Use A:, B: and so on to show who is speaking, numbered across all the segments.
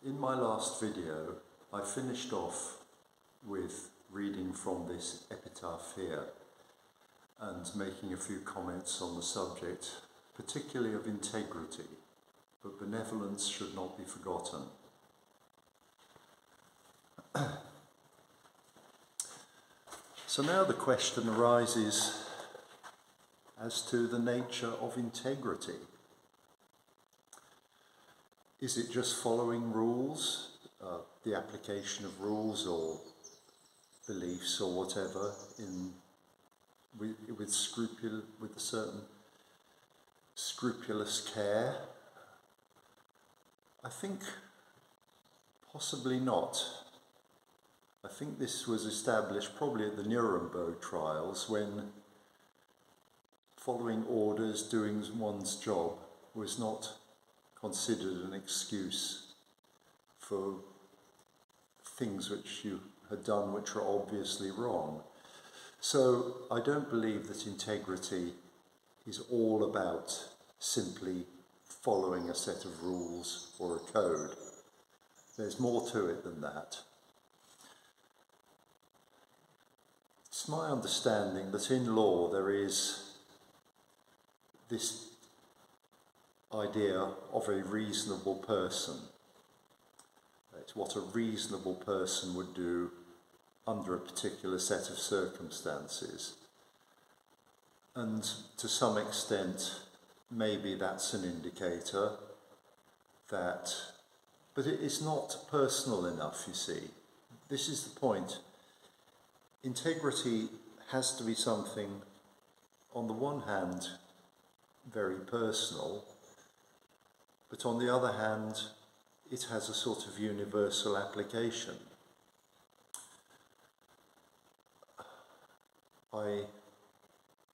A: In my last video, I finished off with reading from this epitaph here and making a few comments on the subject, particularly of integrity, but benevolence should not be forgotten. So now the question arises as to the nature of integrity. Is it just following rules, the application of rules or beliefs or whatever with a certain scrupulous care? I think possibly not. I think this was established probably at the Nuremberg trials, when following orders, doing one's job, was not considered an excuse for things which you had done which were obviously wrong. So I don't believe that integrity is all about simply following a set of rules or a code. There's more to it than that. It's my understanding that in law there is this idea of a reasonable person. It's what a reasonable person would do under a particular set of circumstances. And to some extent, maybe that's an indicator that, but it is not personal enough, you see. This is the point. Integrity has to be something, on the one hand, very personal, but on the other hand, it has a sort of universal application.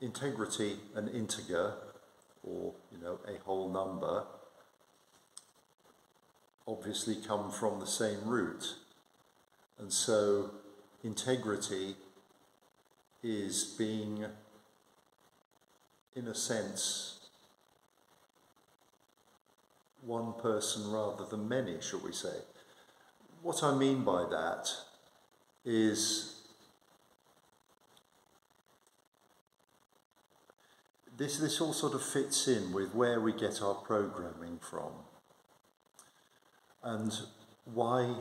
A: Integrity and integer, or a whole number, obviously come from the same root, and so integrity is being, in a sense, one person rather than many, shall we say. What I mean by that is this all sort of fits in with where we get our programming from and why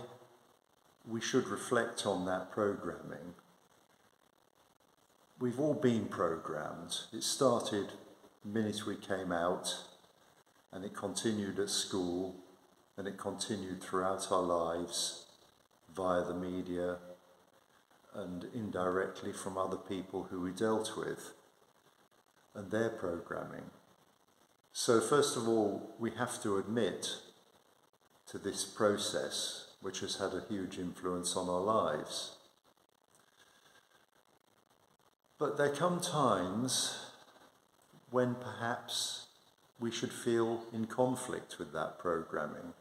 A: we should reflect on that programming. We've all been programmed. It started the minute we came out, and it continued at school, and it continued throughout our lives via the media and indirectly from other people who we dealt with and their programming. So first of all, we have to admit to this process, which has had a huge influence on our lives. But there come times when perhaps we should feel in conflict with that programming.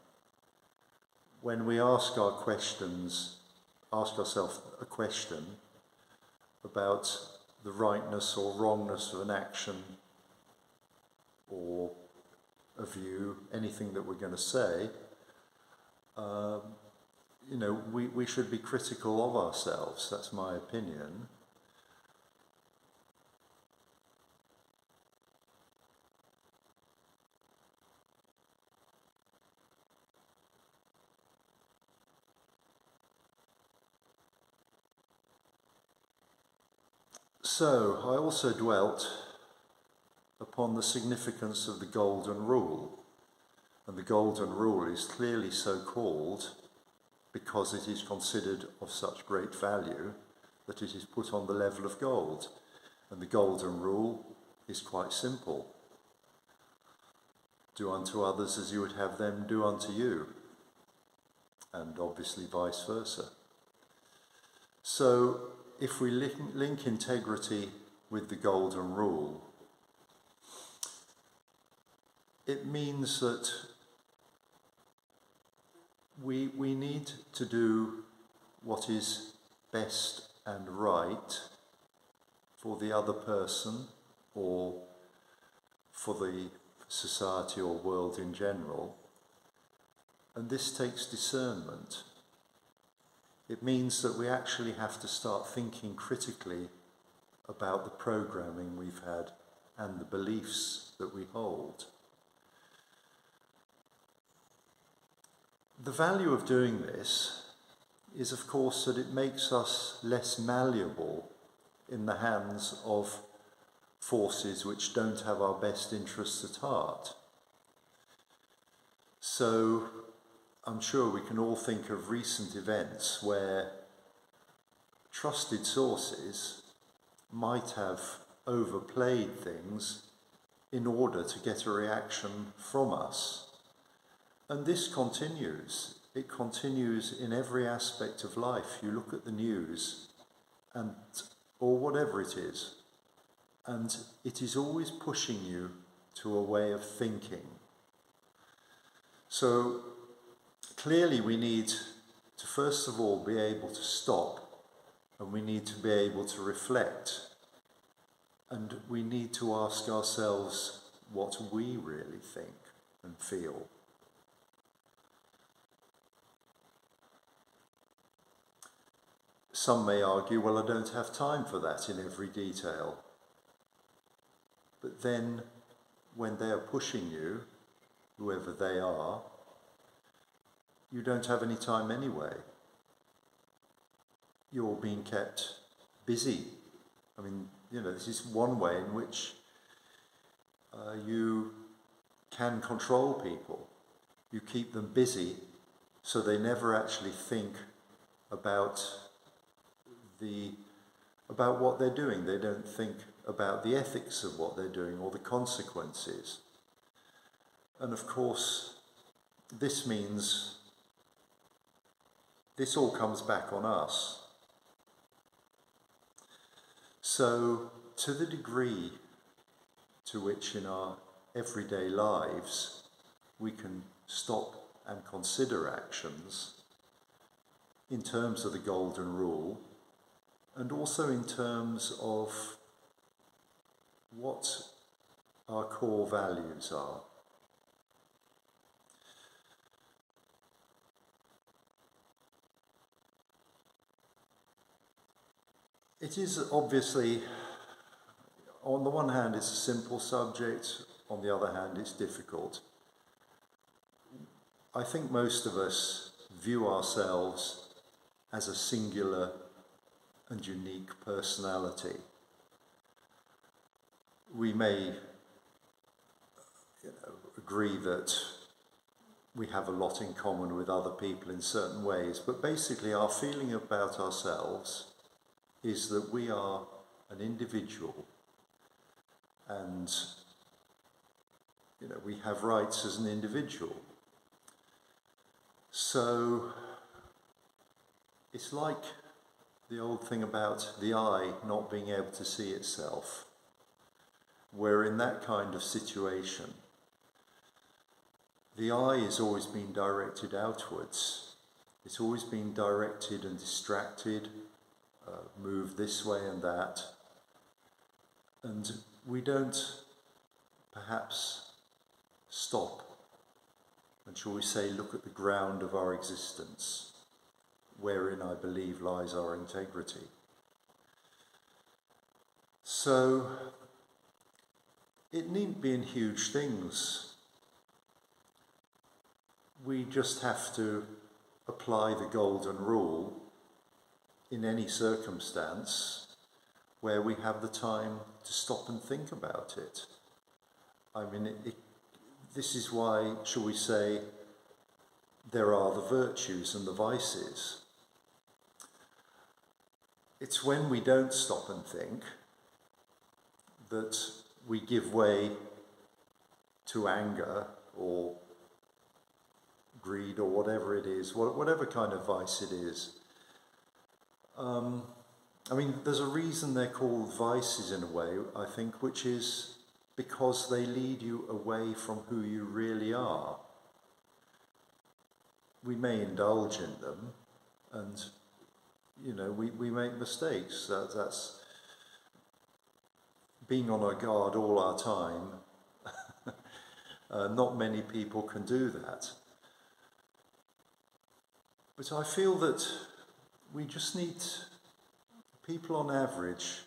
A: When we ask ourselves a question about the rightness or wrongness of an action or a view, anything that we're going to say, we should be critical of ourselves. That's my opinion. So, I also dwelt upon the significance of the Golden Rule. And the Golden Rule is clearly so called because it is considered of such great value that it is put on the level of gold. And the Golden Rule is quite simple. Do unto others as you would have them do unto you. And obviously vice versa. So, if we link integrity with the Golden Rule, it means that we need to do what is best and right for the other person or for the society or world in general, And this takes discernment. It means that we actually have to start thinking critically about the programming we've had and the beliefs that we hold. The value of doing this is, of course, that it makes us less malleable in the hands of forces which don't have our best interests at heart. So I'm sure we can all think of recent events where trusted sources might have overplayed things in order to get a reaction from us. And this continues. It continues in every aspect of life. You look at the news, or whatever it is, and it is always pushing you to a way of thinking. So clearly we need to first of all be able to stop, and we need to be able to reflect, and we need to ask ourselves what we really think and feel. Some may argue, well, I don't have time for that in every detail. But then, when they are pushing you, whoever they are, you don't have any time anyway. You're being kept busy. I mean, this is one way in which you can control people. You keep them busy so they never actually think about what they're doing. They don't think about the ethics of what they're doing or the consequences. And of course, this means this all comes back on us. So, to the degree to which in our everyday lives we can stop and consider actions in terms of the golden rule, and also in terms of what our core values are. It is obviously, on the one hand, it's a simple subject, on the other hand, it's difficult. I think most of us view ourselves as a singular and unique personality. We may agree that we have a lot in common with other people in certain ways, but basically our feeling about ourselves is that we are an individual, and we have rights as an individual. So it's like the old thing about the eye not being able to see itself. Where in that kind of situation, the eye has always been directed outwards. It's always been directed and distracted, move this way and that. And we don't perhaps stop and, shall we say, look at the ground of our existence, wherein I believe lies our integrity. So it needn't be in huge things. We just have to apply the golden rule in any circumstance where we have the time to stop and think about it. I mean, this is why, shall we say, there are the virtues and the vices. It's when we don't stop and think that we give way to anger or greed or whatever it is, whatever kind of vice it is. I mean, there's a reason they're called vices in a way, I think, which is because they lead you away from who you really are. We may indulge in them, and we make mistakes. That's being on our guard all our time. Not many people can do that. But I feel that we just need people on average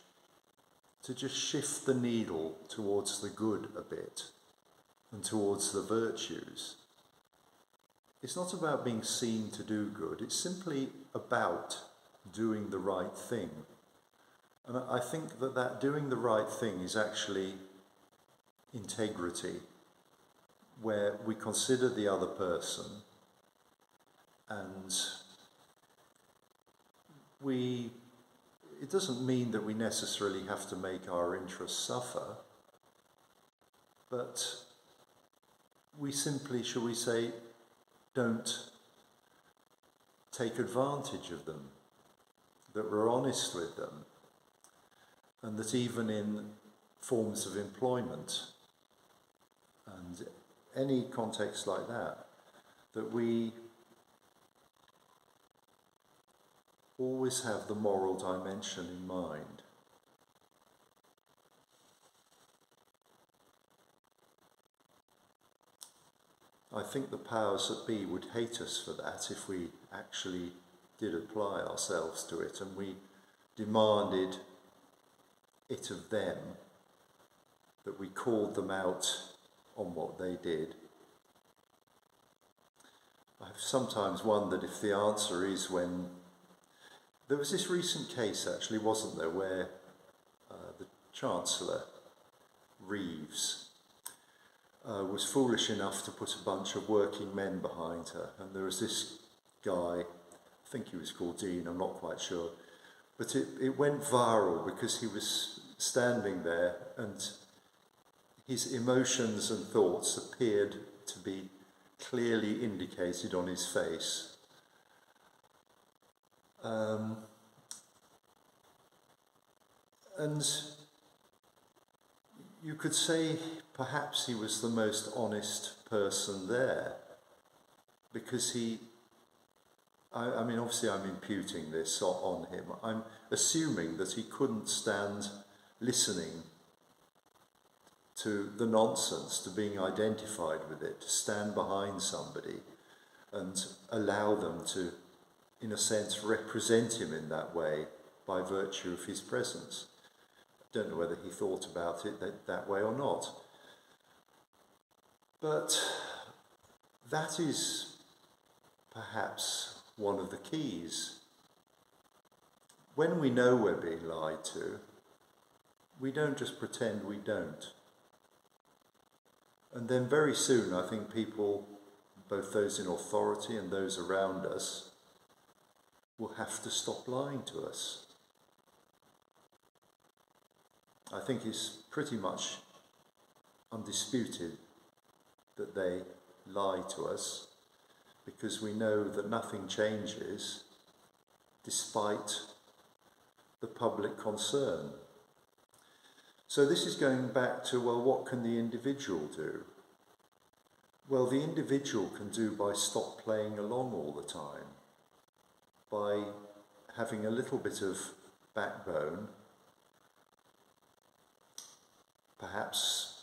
A: to just shift the needle towards the good a bit and towards the virtues. It's not about being seen to do good, it's simply about doing the right thing. And I think that doing the right thing is actually integrity, where we consider the other person and it doesn't mean that we necessarily have to make our interests suffer, but we simply, shall we say, don't take advantage of them, that we're honest with them, and that even in forms of employment and any context like that, that we always have the moral dimension in mind. I think the powers that be would hate us for that if we actually did apply ourselves to it and we demanded it of them, that we called them out on what they did. I've sometimes wondered if the answer is when there was this recent case, actually, wasn't there, where the Chancellor, Reeves, was foolish enough to put a bunch of working men behind her. And there was this guy, I think he was called Dean, I'm not quite sure, but it went viral because he was standing there and his emotions and thoughts appeared to be clearly indicated on his face. And you could say perhaps he was the most honest person there, because I mean, obviously I'm imputing this on him. I'm assuming that he couldn't stand listening to the nonsense, to being identified with it, to stand behind somebody and allow them to, in a sense, represent him in that way by virtue of his presence. I don't know whether he thought about it that way or not. But that is perhaps one of the keys. When we know we're being lied to, we don't just pretend we don't. And then very soon, I think people, both those in authority and those around us, will have to stop lying to us. I think it's pretty much undisputed that they lie to us, because we know that nothing changes despite the public concern. So this is going back to, well, what can the individual do? Well, the individual can do by stop playing along all the time, by having a little bit of backbone, perhaps,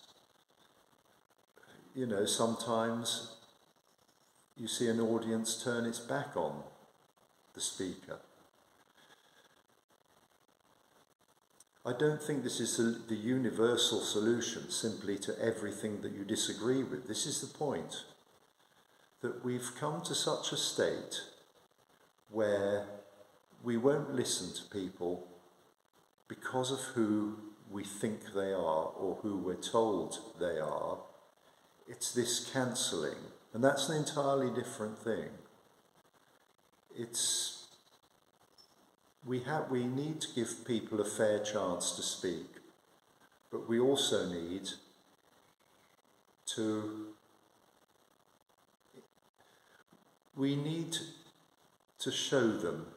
A: you know, sometimes you see an audience turn its back on the speaker. I don't think this is the universal solution simply to everything that you disagree with. This is the point, that we've come to such a state where we won't listen to people because of who we think they are or who we're told they are. It's this cancelling, and that's an entirely different thing. We need to give people a fair chance to speak, but we also need to show them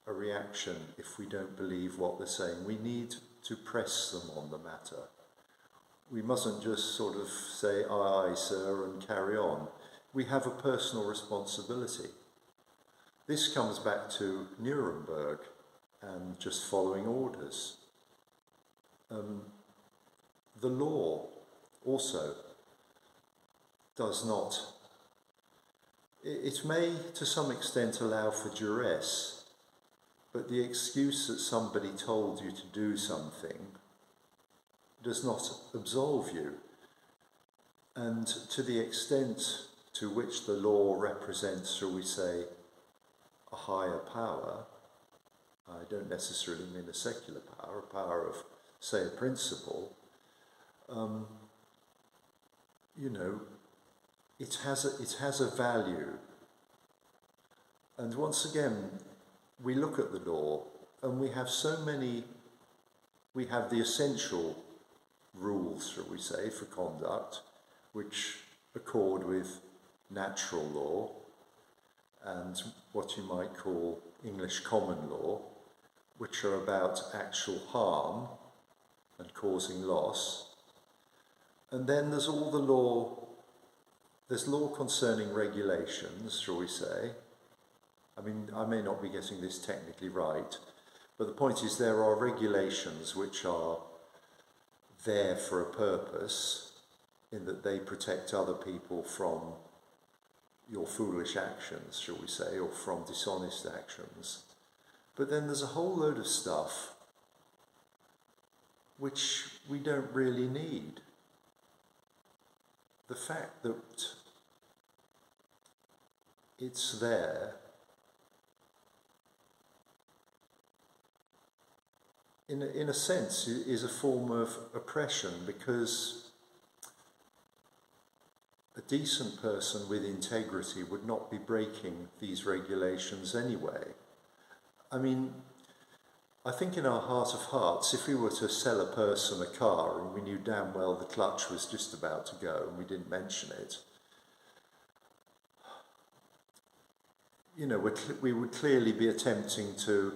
A: a reaction if we don't believe what they're saying. We need to press them on the matter. We mustn't just sort of say, aye, aye, sir, and carry on. We have a personal responsibility. This comes back to Nuremberg and just following orders. The law also does not, it may to some extent allow for duress, but the excuse that somebody told you to do something does not absolve you. And to the extent to which the law represents, shall we say, a higher power, I don't necessarily mean a secular power, a power of, say, a principle, it has a value. And once again, we look at the law and we have the essential rules, shall we say, for conduct, which accord with natural law and what you might call English common law, which are about actual harm and causing loss. And then there's all the law, there's law concerning regulations, shall we say. I mean, I may not be getting this technically right, but the point is there are regulations which are there for a purpose, in that they protect other people from your foolish actions, shall we say, or from dishonest actions. But then there's a whole load of stuff which we don't really need. The fact that it's there in a sense is a form of oppression, because a decent person with integrity would not be breaking these regulations anyway. I mean, I think in our heart of hearts, if we were to sell a person a car and we knew damn well the clutch was just about to go and we didn't mention it, we would clearly be attempting to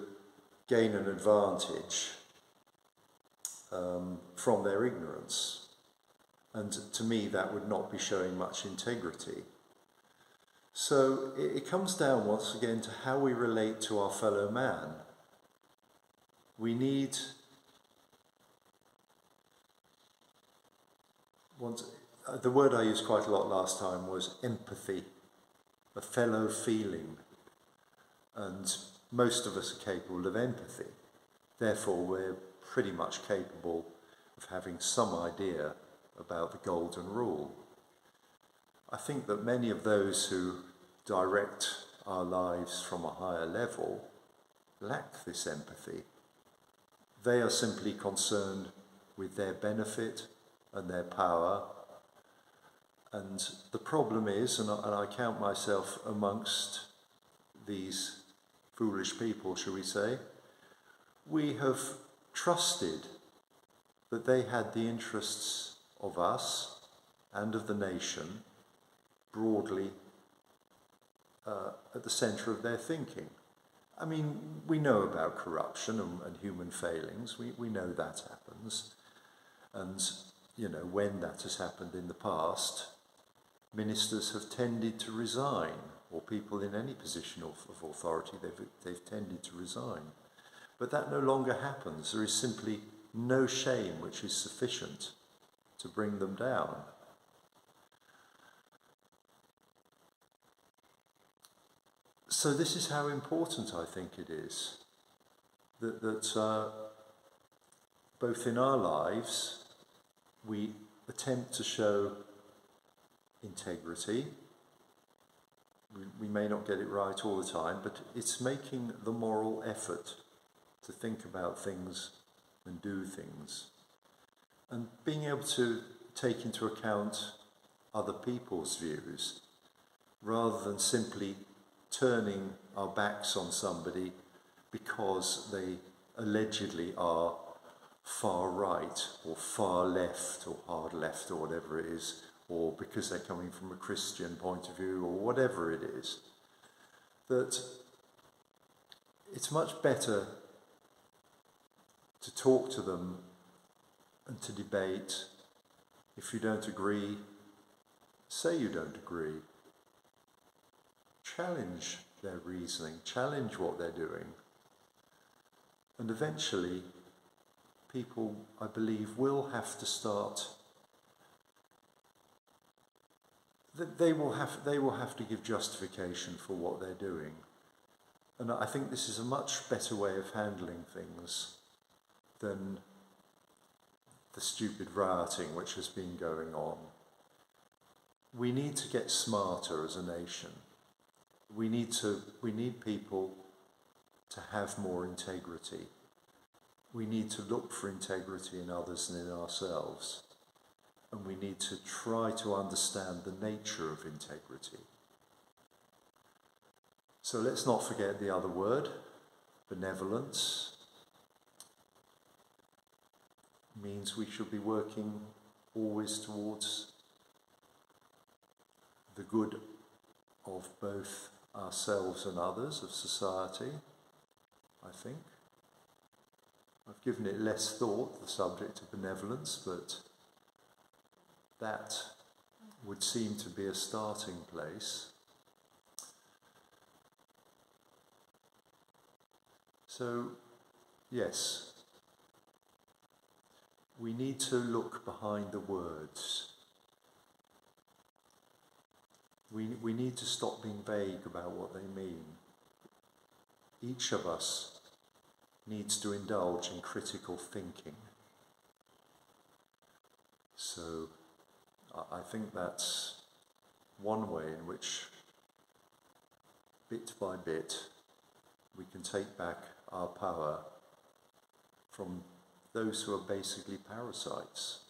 A: gain an advantage from their ignorance. And to me, that would not be showing much integrity. So it comes down once again to how we relate to our fellow man. We need the word I used quite a lot last time was empathy, a fellow feeling. And most of us are capable of empathy. Therefore, we're pretty much capable of having some idea about the golden rule. I think that many of those who direct our lives from a higher level lack this empathy. They are simply concerned with their benefit and their power. And the problem is, and I count myself amongst these foolish people, shall we say, we have trusted that they had the interests of us and of the nation broadly at the centre of their thinking. I mean, we know about corruption and human failings. We know that happens. And, when that has happened in the past, ministers have tended to resign, or people in any position of authority, they've tended to resign. But that no longer happens. There is simply no shame which is sufficient to bring them down. So this is how important I think it is that both in our lives we attempt to show integrity. We may not get it right all the time, but it's making the moral effort to think about things and do things. And being able to take into account other people's views, rather than simply turning our backs on somebody because they allegedly are far right or far left or hard left or whatever it is, or because they're coming from a Christian point of view or whatever it is. That it's much better to talk to them and to debate. If you don't agree, say you don't agree. Challenge their reasoning, challenge what they're doing. And eventually, people, I believe, will have to start they will have to give justification for what they're doing. And I think this is a much better way of handling things than the stupid rioting which has been going on. We need to get smarter as a nation. We need people to have more integrity. We need to look for integrity in others and in ourselves. And we need to try to understand the nature of integrity. So let's not forget the other word, benevolence. Means we should be working always towards the good of both ourselves and others, of society, I think. I've given it less thought, the subject of benevolence, but that would seem to be a starting place. So, yes, we need to look behind the words. We need to stop being vague about what they mean. Each of us needs to indulge in critical thinking. So I think that's one way in which, bit by bit, we can take back our power from those who are basically parasites.